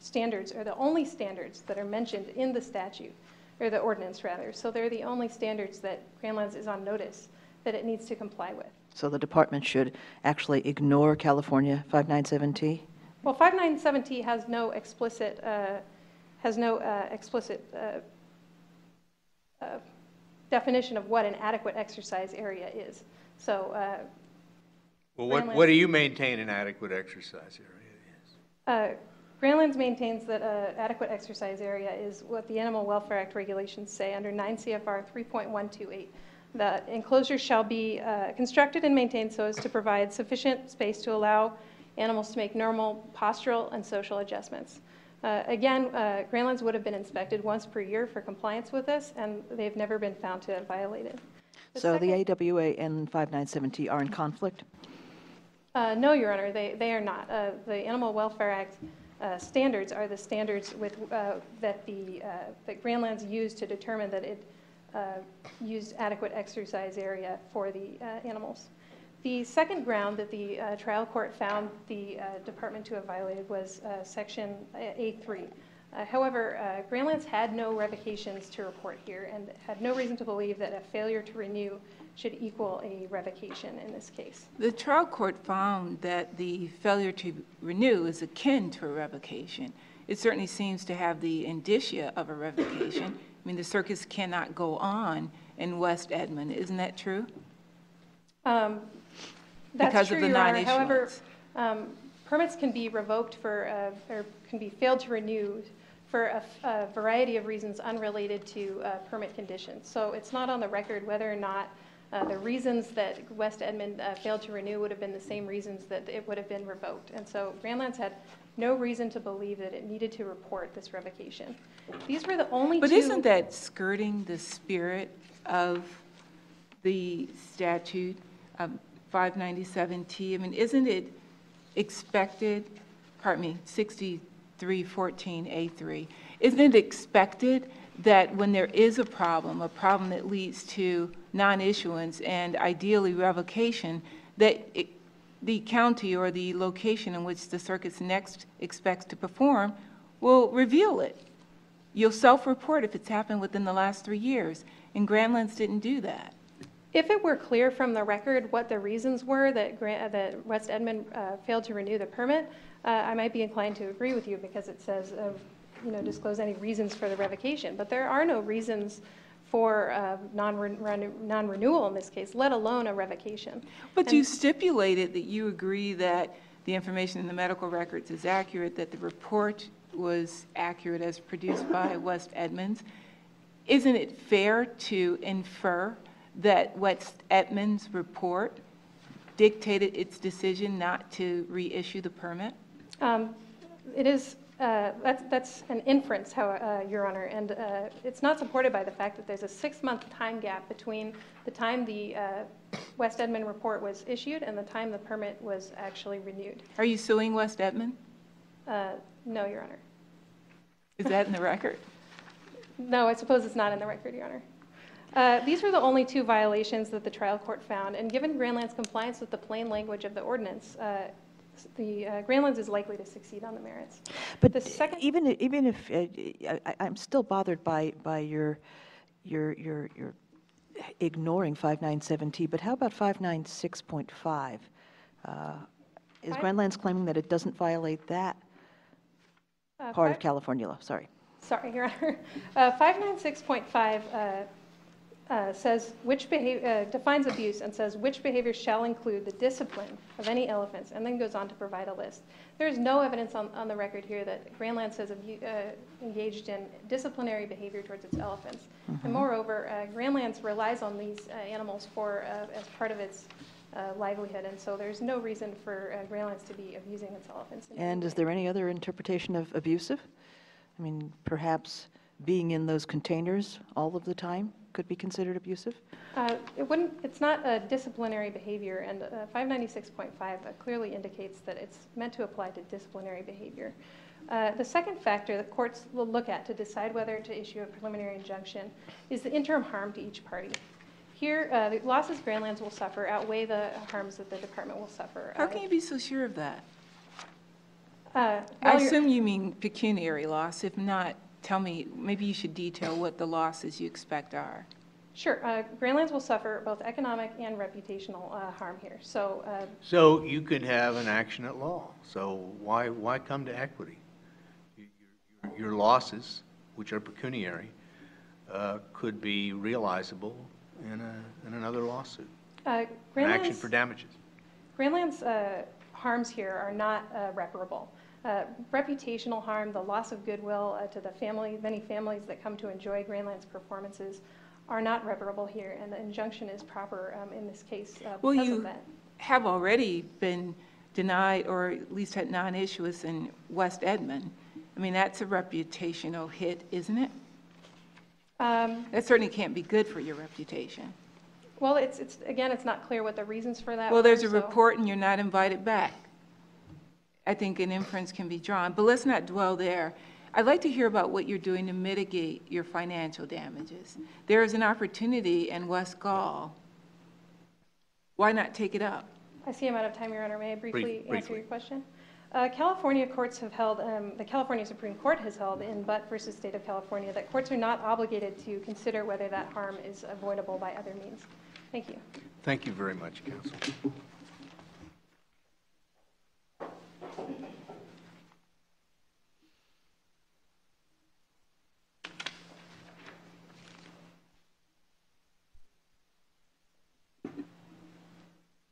standards, are the only standards that are mentioned in the statute, or the ordinance rather. So they're the only standards that Grandlands is on notice that it needs to comply with. So the department should actually ignore California 597T? Well, 597T has no explicit definition of what an adequate exercise area is. So, well, what do you maintain an adequate exercise area is? Grandlands maintains that adequate exercise area is what the Animal Welfare Act regulations say under 9 CFR 3.128. The enclosure shall be constructed and maintained so as to provide sufficient space to allow animals to make normal postural and social adjustments. Again, Grandlands would have been inspected once per year for compliance with this, and they've never been found to have violated. So the AWA and 597T are in conflict? No, Your Honor, they are not. The Animal Welfare Act standards are the standards that Grandlands used to determine that it used adequate exercise area for the animals. The second ground that the trial court found the department to have violated was Section A3. However, Grandlands had no revocations to report here and had no reason to believe that a failure to renew should equal a revocation in this case. The trial court found that the failure to renew is akin to a revocation. It certainly seems to have the indicia of a revocation. I mean, the circus cannot go on in West Edmond. Isn't that true? That's because true, of the Your Honor. non-issuance. However, permits can be revoked or can be failed to renew for a variety of reasons unrelated to permit conditions. So it's not on the record whether or not the reasons that West Edmond failed to renew would have been the same reasons that it would have been revoked. And so Grandlands had no reason to believe that it needed to report this revocation. These were the only But two... isn't that skirting the spirit of the statute, 597T? I mean, isn't it expected, 6314A3, isn't it expected that when there is a problem that leads to non-issuance and ideally revocation, that the county or the location in which the circus next expects to perform will reveal it? You'll self-report if it's happened within the last 3 years, and Grandlands didn't do that. If it were clear from the record what the reasons were that West Edmond failed to renew the permit, I might be inclined to agree with you because it says, disclose any reasons for the revocation. But there are no reasons for non-renewal in this case, let alone a revocation. But you stipulated that you agree that the information in the medical records is accurate, that the report was accurate as produced by West Edmonds. Isn't it fair to infer that West Edmonds' report dictated its decision not to reissue the permit? It is, that's an inference, Your Honor, and it's not supported by the fact that there's a 6-month time gap between the time the West Edmond report was issued and the time the permit was actually renewed. Are you suing West Edmond? No, Your Honor. Is that in the record? No, I suppose it's not in the record, Your Honor. These were the only 2 violations that the trial court found, and given Grandlands' compliance with the plain language of the ordinance, the Grandlands is likely to succeed on the merits. But the second, even if I'm still bothered by your ignoring 597T, but how about 596.5? Is Grandlands claiming that it doesn't violate that part of California law? Sorry. Sorry, Your Honor. 596.5 defines abuse and says which behavior shall include the discipline of any elephants, and then goes on to provide a list. There is no evidence on the record here that Grandlands has engaged in disciplinary behavior towards its elephants. And moreover, Grandlands relies on these animals as part of its livelihood, and so there's no reason for Grandlands to be abusing its elephants. And is there any other interpretation of abusive? I mean, perhaps being in those containers all of the time could be considered abusive? It's not a disciplinary behavior, and 596.5 clearly indicates that it's meant to apply to disciplinary behavior. The second factor that courts will look at to decide whether to issue a preliminary injunction is the interim harm to each party. Here, the losses Grandlands will suffer outweigh the harms that the department will suffer. How can you be so sure of that? Well, I assume you mean pecuniary loss. If not, tell me, maybe you should detail what the losses you expect are. Sure. Grandlands will suffer both economic and reputational harm here. So you could have an action at law. So why come to equity? Your losses, which are pecuniary, could be realizable in another lawsuit. An action for damages. Grandlands' harms here are not reparable. Reputational harm, the loss of goodwill to the many families that come to enjoy Grandlands' performances are not reparable here, and the injunction is proper in this case Well, because you of that. have already been denied, or at least had non-issuance in West Edmond. I mean, that's a reputational hit, isn't it? That certainly can't be good for your reputation. Well, again, it's not clear what the reasons for that Well, there's a were, so- report and you're not invited back. I think an inference can be drawn, but let's not dwell there. I'd like to hear about what you're doing to mitigate your financial damages. There is an opportunity in West Gall. Why not take it up? I see I'm out of time, Your Honor. May I briefly answer Briefly. your question? California courts have held, the California Supreme Court has held in Butt versus State of California that courts are not obligated to consider whether that harm is avoidable by other means. Thank you. Thank you very much, counsel.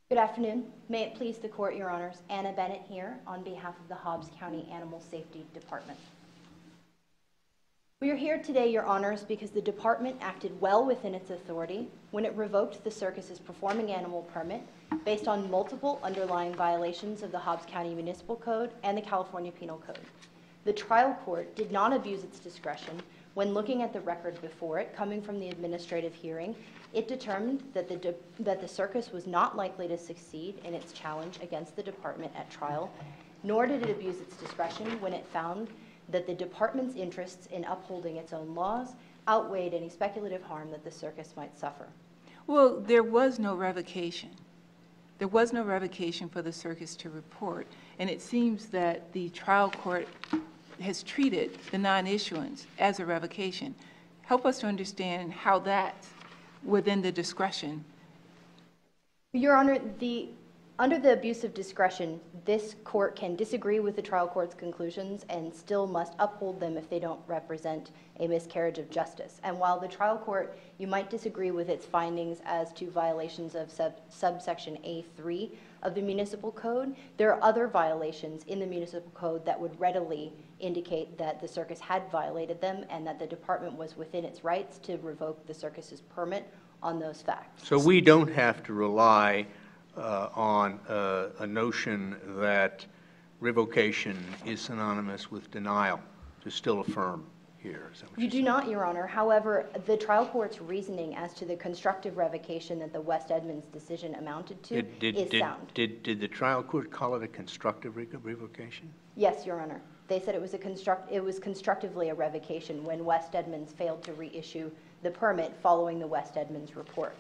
Good afternoon. May it please the court, Your Honors. Anna Bennett here on behalf of the Hobbs County Animal Safety Department. We are here today, Your Honors, because the department acted well within its authority when it revoked the circus's performing animal permit based on multiple underlying violations of the Hobbs County Municipal Code and the California Penal Code. The trial court did not abuse its discretion when looking at the record before it, coming from the administrative hearing. It determined that the circus was not likely to succeed in its challenge against the department at trial, nor did it abuse its discretion when it found that the department's interests in upholding its own laws outweighed any speculative harm that the circus might suffer. Well, there was no revocation. There was no revocation for the circus to report, and it seems that the trial court has treated the non-issuance as a revocation. Help us to understand how that's within the discretion. Your Honor, under the abuse of discretion, this court can disagree with the trial court's conclusions and still must uphold them if they don't represent a miscarriage of justice. And while the trial court, you might disagree with its findings as to violations of subsection A3 of the municipal code, there are other violations in the municipal code that would readily indicate that the circus had violated them and that the department was within its rights to revoke the circus's permit on those facts. So we don't have to rely on a notion that revocation is synonymous with denial to still affirm here. Is that what You do not, Your Honor. However, the trial court's reasoning as to the constructive revocation that the West Edmonds decision amounted to is sound. Did the trial court call it a constructive revocation? Yes, Your Honor. They said it was constructively a revocation when West Edmonds failed to reissue the permit following the West Edmonds report.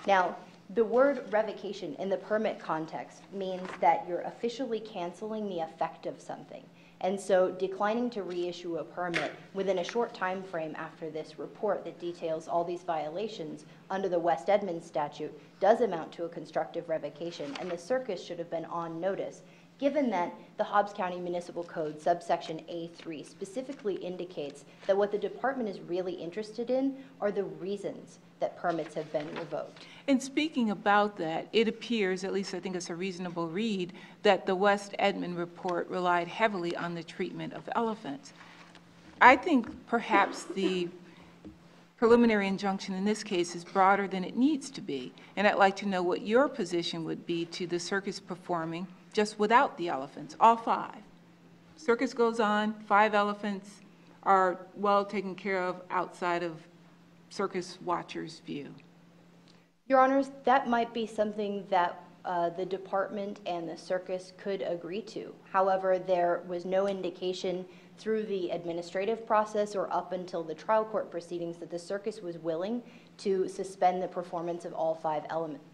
Now, the word revocation in the permit context means that you're officially canceling the effect of something. And so declining to reissue a permit within a short time frame after this report that details all these violations under the West Edmonds statute does amount to a constructive revocation, and the circus should have been on notice given that the Hobbs County Municipal Code subsection A3 specifically indicates that what the department is really interested in are the reasons that permits have been revoked. And speaking about that, it appears, at least I think it's a reasonable read, that the West Edmond report relied heavily on the treatment of elephants. I think perhaps the preliminary injunction in this case is broader than it needs to be, and I'd like to know what your position would be to the circus performing just without the elephants, all 5. Circus goes on, 5 elephants are well taken care of outside of circus watchers' view. Your Honors, that might be something that the department and the circus could agree to. However, there was no indication through the administrative process or up until the trial court proceedings that the circus was willing to suspend the performance of all 5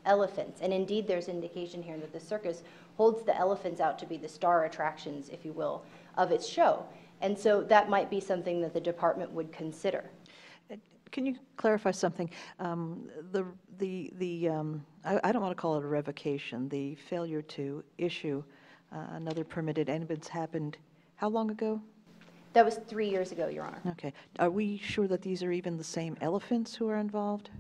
elephants. And indeed, there's indication here that the circus holds the elephants out to be the star attractions, if you will, of its show. And so that might be something that the department would consider. Can you clarify something? I don't want to call it a revocation. The failure to issue another permitted evidence happened how long ago? That was 3 years ago, Your Honor. Okay. Are we sure that these are even the same elephants who are involved?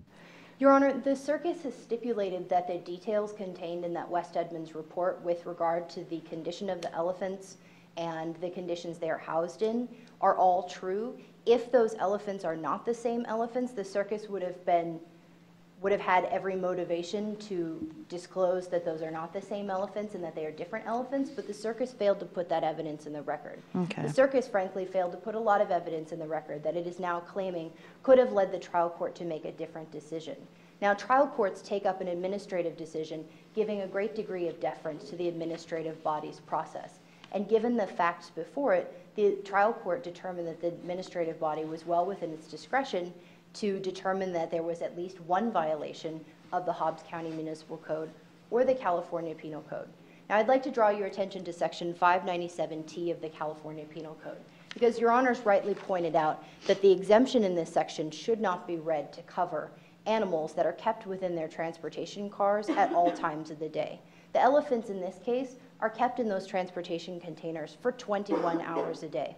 Your Honor, the circus has stipulated that the details contained in that West Edmonds report with regard to the condition of the elephants and the conditions they are housed in are all true. If those elephants are not the same elephants, the circus would have had every motivation to disclose that those are not the same elephants and that they are different elephants, but the circus failed to put that evidence in the record. Okay. The circus, frankly, failed to put a lot of evidence in the record that it is now claiming could have led the trial court to make a different decision. Now, trial courts take up an administrative decision, giving a great degree of deference to the administrative body's process. And given the facts before it, the trial court determined that the administrative body was well within its discretion to determine that there was at least one violation of the Hobbs County Municipal Code or the California Penal Code. Now, I'd like to draw your attention to Section 597T of the California Penal Code, because Your Honors rightly pointed out that the exemption in this section should not be read to cover animals that are kept within their transportation cars at all times of the day. The elephants in this case are kept in those transportation containers for 21 hours a day.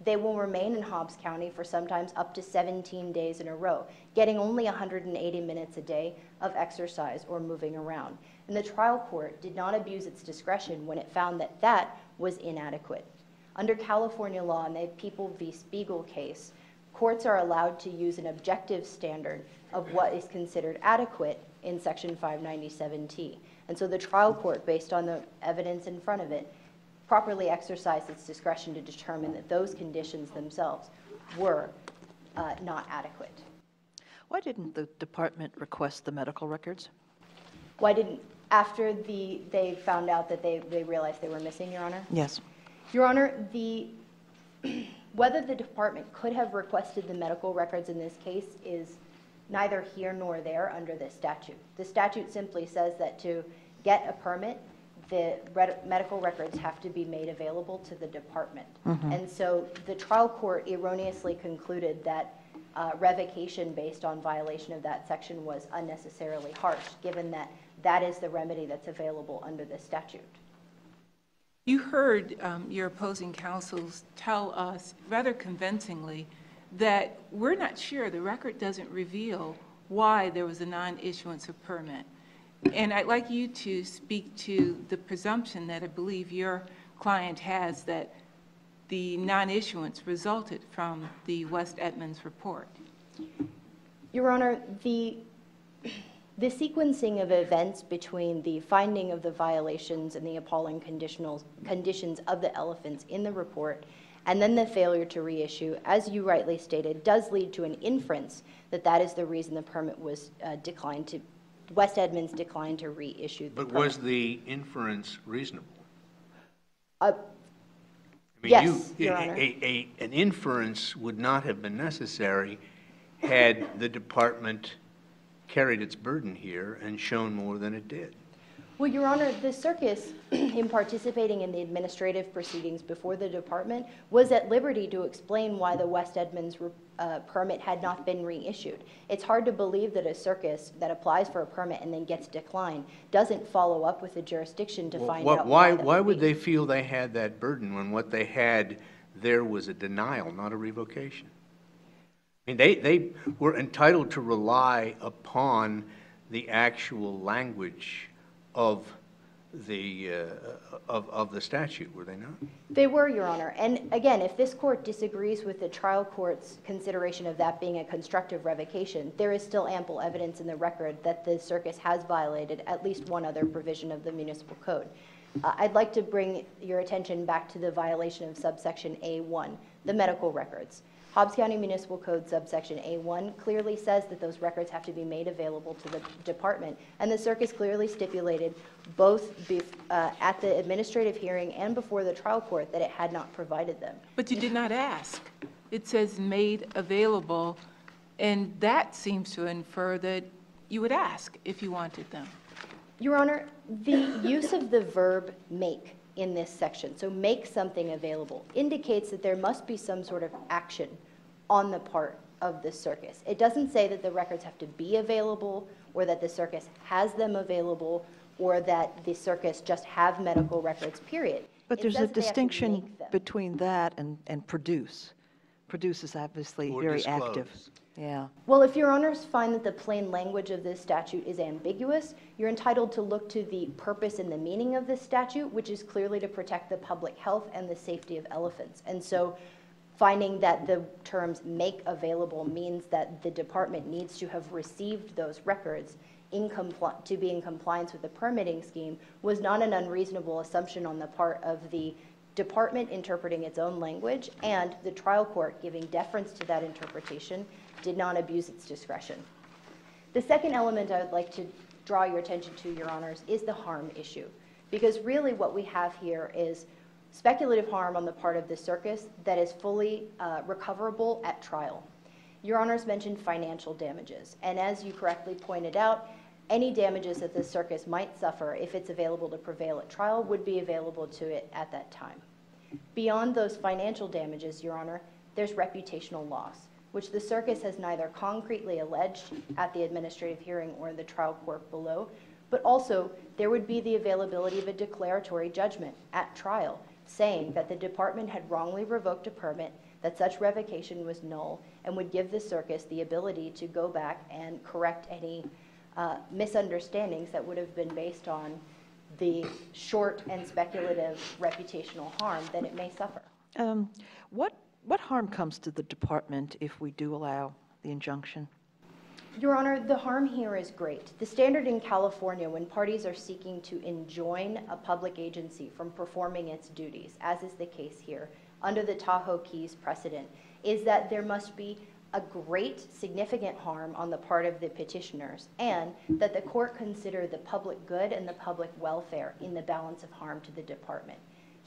They will remain in Hobbs County for sometimes up to 17 days in a row, getting only 180 minutes a day of exercise or moving around. And the trial court did not abuse its discretion when it found that that was inadequate. Under California law in the People v. Spiegel case, courts are allowed to use an objective standard of what is considered adequate in Section 597T. And so the trial court, based on the evidence in front of it, properly exercised its discretion to determine that those conditions themselves were not adequate. Why didn't the department request the medical records? Why didn't, after they found out that they realized they were missing, Your Honor? Yes. Your Honor, whether the department could have requested the medical records in this case is neither here nor there under this statute. The statute simply says that to get a permit, the medical records have to be made available to the department. Mm-hmm. And so the trial court erroneously concluded that revocation based on violation of that section was unnecessarily harsh, given that that is the remedy that's available under this statute. You heard your opposing counsels tell us rather convincingly that we're not sure, the record doesn't reveal why there was a non-issuance of permit. And I'd like you to speak to the presumption that I believe your client has that the non-issuance resulted from the West Edmonds report. Your Honor, the sequencing of events between the finding of the violations and the appalling conditions of the elephants in the report and then the failure to reissue, as you rightly stated, does lead to an inference that that is the reason the permit was West Edmonds declined to reissue the permit. But was the inference reasonable? Yes, Your Honor. An inference would not have been necessary had the department carried its burden here and shown more than it did. Well, Your Honor, the circus, in participating in the administrative proceedings before the department, was at liberty to explain why the West Edmonds permit had not been reissued. It's hard to believe that a circus that applies for a permit and then gets declined doesn't follow up with the jurisdiction to find out why that Why would be. they feel they had that burden when what they had there was a denial, not a revocation? I mean, they were entitled to rely upon the actual language of the statute, were they not? They were, Your Honor. And again, if this court disagrees with the trial court's consideration of that being a constructive revocation, there is still ample evidence in the record that the circus has violated at least one other provision of the municipal code. I'd like to bring your attention back to the violation of subsection A1, the medical records. Hobbs County Municipal Code subsection A1 clearly says that those records have to be made available to the department, and the circus clearly stipulated both at the administrative hearing and before the trial court that it had not provided them. But you did not ask. It says made available, and that seems to infer that you would ask if you wanted them. Your Honor, the use of the verb make in this section, so make something available, indicates that there must be some sort of action on the part of the circus. It doesn't say that the records have to be available or that the circus has them available or that the circus just have medical records, period. But It there's says a they have to distinction make them. between that and produce. Produce is obviously Or very active. disclose. Yeah. Well, if Your Honors find that the plain language of this statute is ambiguous, you're entitled to look to the purpose and the meaning of this statute, which is clearly to protect the public health and the safety of elephants. And so finding that the terms make available means that the department needs to have received those records to be in compliance with the permitting scheme was not an unreasonable assumption on the part of the department interpreting its own language, and the trial court giving deference to that interpretation did not abuse its discretion. The second element I would like to draw your attention to, Your Honors, is the harm issue. Because really what we have here is speculative harm on the part of the circus that is fully recoverable at trial. Your Honors mentioned financial damages, and as you correctly pointed out, any damages that the circus might suffer if it's available to prevail at trial would be available to it at that time. Beyond those financial damages, Your Honor, there's reputational loss, which the circus has neither concretely alleged at the administrative hearing or in the trial court below, but also there would be the availability of a declaratory judgment at trial saying that the department had wrongly revoked a permit, that such revocation was null, and would give the circus the ability to go back and correct any misunderstandings that would have been based on the short and speculative reputational harm that it may suffer. What harm comes to the department if we do allow the injunction? Your Honor, the harm here is great. The standard in California when parties are seeking to enjoin a public agency from performing its duties, as is the case here, under the Tahoe Keys precedent, is that there must be a great significant harm on the part of the petitioners, and that the court consider the public good and the public welfare in the balance of harm to the department.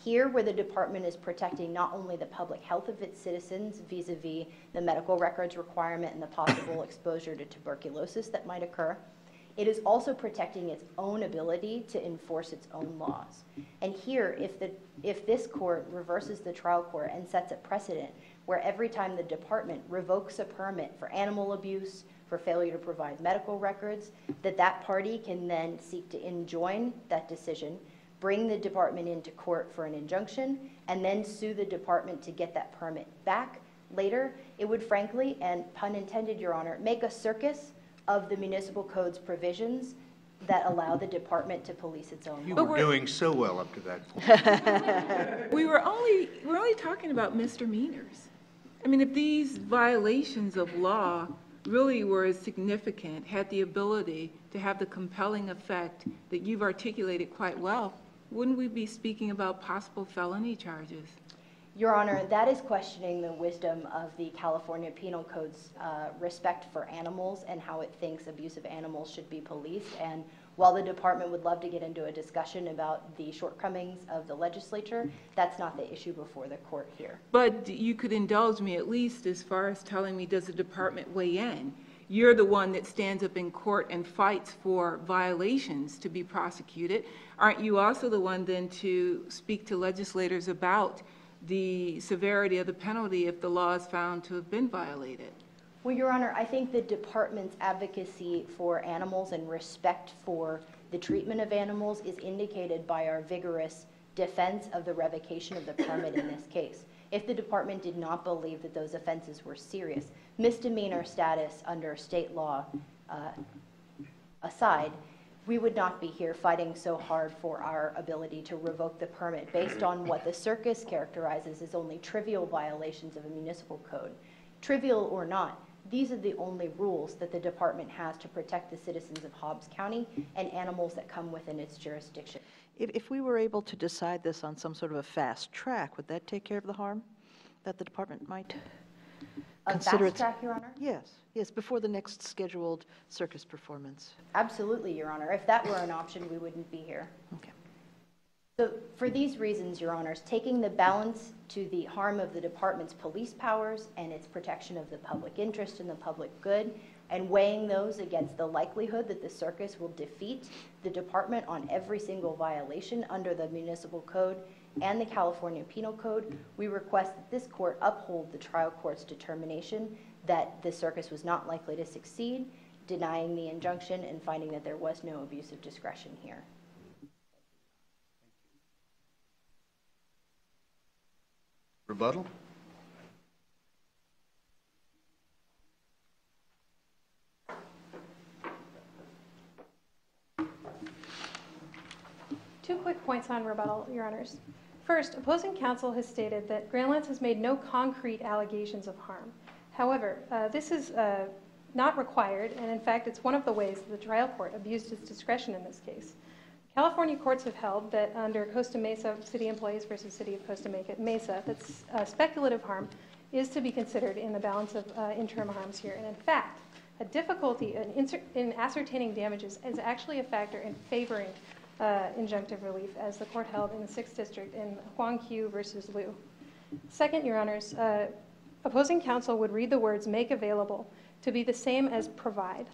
Here, where the department is protecting not only the public health of its citizens vis-a-vis the medical records requirement and the possible exposure to tuberculosis that might occur, it is also protecting its own ability to enforce its own laws. And here, if this court reverses the trial court and sets a precedent where every time the department revokes a permit for animal abuse, for failure to provide medical records, that party can then seek to enjoin that decision, bring the department into court for an injunction, and then sue the department to get that permit back later, it would frankly, and pun intended, Your Honor, make a circus of the municipal code's provisions that allow the department to police its own You law. were doing so well up to that point. We're only talking about misdemeanors. I mean, if these violations of law really were as significant, had the ability to have the compelling effect that you've articulated quite well, wouldn't we be speaking about possible felony charges? Your Honor, that is questioning the wisdom of the California Penal Code's respect for animals and how it thinks abusive animals should be policed. And while the department would love to get into a discussion about the shortcomings of the legislature, that's not the issue before the court here. But you could indulge me at least as far as telling me, does the department weigh in? you're the one that stands up in court and fights for violations to be prosecuted. Aren't you also the one then to speak to legislators about the severity of the penalty if the law is found to have been violated? Well, Your Honor, I think the department's advocacy for animals and respect for the treatment of animals is indicated by our vigorous defense of the revocation of the permit in this case. If the department did not believe that those offenses were serious, misdemeanor status under state law aside, we would not be here fighting so hard for our ability to revoke the permit based on what the circus characterizes as only trivial violations of a municipal code. Trivial or not, these are the only rules that the department has to protect the citizens of Hobbs County and animals that come within its jurisdiction. If we were able to decide this on some sort of a fast track, would that take care of the harm that the department might consider? A fast track, Your Honor? Yes, before the next scheduled circus performance. Absolutely, Your Honor. If that were an option, we wouldn't be here. Okay. So for these reasons, Your Honors, taking the balance to the harm of the department's police powers and its protection of the public interest and the public good, and weighing those against the likelihood that the circus will defeat the department on every single violation under the municipal code and the California Penal Code, we request that this court uphold the trial court's determination that the circus was not likely to succeed, denying the injunction and finding that there was no abuse of discretion here. Rebuttal? Two quick points on rebuttal, Your Honors. First, opposing counsel has stated that Grandlands has made no concrete allegations of harm. However, this is not required, and in fact, it's one of the ways that the trial court abused its discretion in this case. California courts have held that under Costa Mesa city employees versus city of Costa Mesa, that speculative harm is to be considered in the balance of interim harms here. And in fact, a difficulty in ascertaining damages is actually a factor in favoring injunctive relief, as the court held in the 6th District in Huang Q versus Liu. Second, Your Honors, opposing counsel would read the words make available to be the same as provide.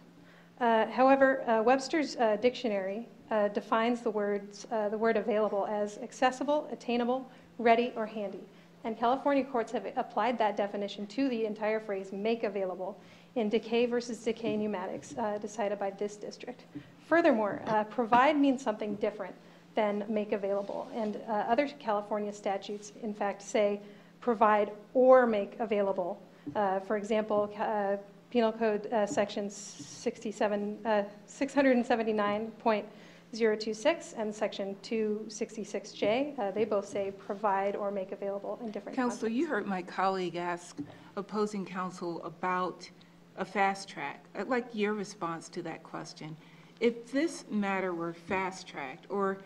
However, Webster's dictionary defines the word available as accessible, attainable, ready, or handy. And California courts have applied that definition to the entire phrase make available in Decay versus Decay Pneumatics, decided by this district. Furthermore, provide means something different than make available. And other California statutes, in fact, say provide or make available. For example, Penal Code Section 679.026 and Section 266J, they both say provide or make available in different contexts. Counsel, you heard my colleague ask opposing counsel about a fast track. I'd like your response to that question. If this matter were fast-tracked, or,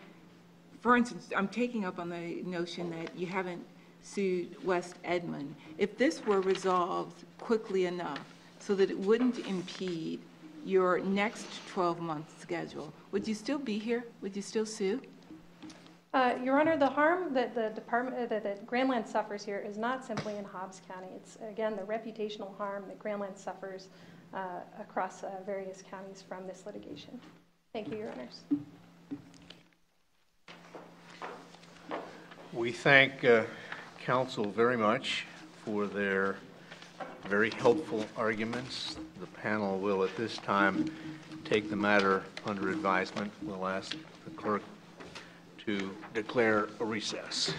for instance, I'm taking up on the notion that you haven't sued West Edmond. If this were resolved quickly enough so that it wouldn't impede your next 12-month schedule, would you still be here? Would you still sue? Your Honor, the harm that the department, that Grandland suffers here is not simply in Hobbs County. It's, again, the reputational harm that Grandland suffers across various counties from this litigation. Thank you, Your Honors. We thank counsel very much for their very helpful arguments. The panel will at this time take the matter under advisement. We'll ask the clerk to declare a recess.